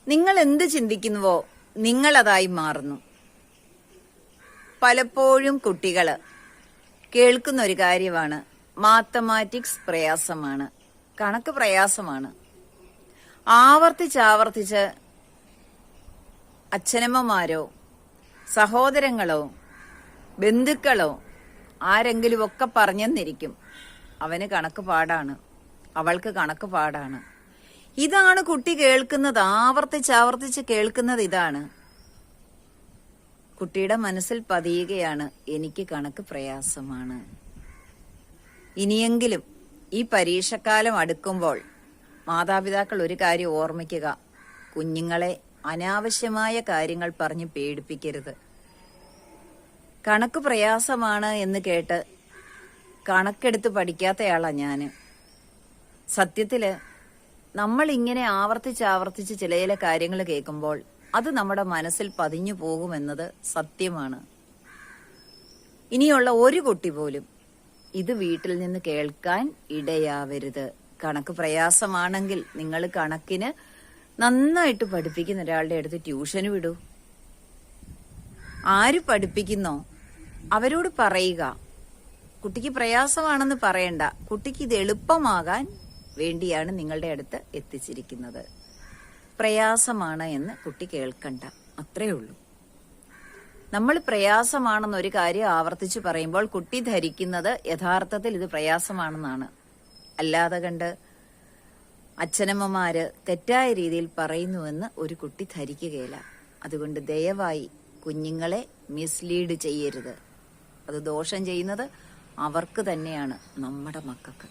നിങ്ങൾ എന്ത് ചിന്തിക്കുന്നുവോ നിങ്ങൾ അതായി മാറുന്നു. പലപ്പോഴും കുട്ടികൾ കേൾക്കുന്ന ഒരു കാര്യമാണ്, മാത്തമാറ്റിക്സ് പ്രയാസമാണ്, കണക്ക് പ്രയാസമാണ്. ആവർത്തിച്ചാവർത്തിച്ച് അച്ഛനമ്മമാരോ സഹോദരങ്ങളോ ബന്ധുക്കളോ ആരെങ്കിലുമൊക്കെ പറഞ്ഞെന്നിരിക്കും, അവന് കണക്ക് പാടാണ്, അവൾക്ക് കണക്ക് പാടാണ്. ഇതാണ് കുട്ടി കേൾക്കുന്നത്, ആവർത്തിച്ചാവർത്തിച്ച് കേൾക്കുന്നത് ഇതാണ്. കുട്ടിയുടെ മനസ്സിൽ പതിയുകയാണ്, എനിക്ക് കണക്ക് പ്രയാസമാണ്. ഇനിയെങ്കിലും ഈ പരീക്ഷക്കാലം അടുക്കുമ്പോൾ മാതാപിതാക്കൾ ഒരു കാര്യം ഓർമ്മിക്കുക, കുഞ്ഞുങ്ങളെ അനാവശ്യമായ കാര്യങ്ങൾ പറഞ്ഞ് പേടിപ്പിക്കരുത്. കണക്ക് പ്രയാസമാണ് എന്ന് കേട്ട് കണക്കെടുത്ത് പഠിക്കാത്തയാളാ ഞാന്. സത്യത്തില് നമ്മൾ ഇങ്ങനെ ആവർത്തിച്ചാവർത്തിച്ച് ചില കാര്യങ്ങൾ കേൾക്കുമ്പോൾ അത് നമ്മുടെ മനസ്സിൽ പതിഞ്ഞു പോകുമെന്നത് സത്യമാണ്. ഇനിയുള്ള ഒരു കുട്ടി പോലും ഇത് വീട്ടിൽ നിന്ന് കേൾക്കാൻ ഇടയാവരുത്. കണക്ക് പ്രയാസമാണെങ്കിൽ നിങ്ങൾ കണക്കിന് നന്നായിട്ട് പഠിപ്പിക്കുന്ന ഒരാളുടെ അടുത്ത് ട്യൂഷന് വിടൂ. ആര് പഠിപ്പിക്കുന്നോ അവരോട് പറയുക, കുട്ടിക്ക് പ്രയാസമാണെന്ന് പറയണ്ട, കുട്ടിക്ക് ഇത് എളുപ്പമാകാൻ വേണ്ടിയാണ് നിങ്ങളുടെ അടുത്ത് എത്തിച്ചിരിക്കുന്നത്. പ്രയാസമാണ് എന്ന് കുട്ടി കേൾക്കണ്ട, അത്രേ ഉള്ളൂ. നമ്മൾ പ്രയാസമാണെന്ന് ഒരു കാര്യം ആവർത്തിച്ചു പറയുമ്പോൾ കുട്ടി ധരിക്കുന്നത് യഥാർത്ഥത്തിൽ ഇത് പ്രയാസമാണെന്നാണ്. അല്ലാതെ കണ്ട് അച്ഛനമ്മമാര് തെറ്റായ രീതിയിൽ പറയുന്നുവെന്ന് ഒരു കുട്ടി ധരിക്കുകയില്ല. അതുകൊണ്ട് ദയവായി കുഞ്ഞുങ്ങളെ മിസ്ലീഡ് ചെയ്യരുത്. അത് ദോഷം ചെയ്യുന്നത് അവർക്ക് തന്നെയാണ്, നമ്മുടെ മക്കൾക്ക്.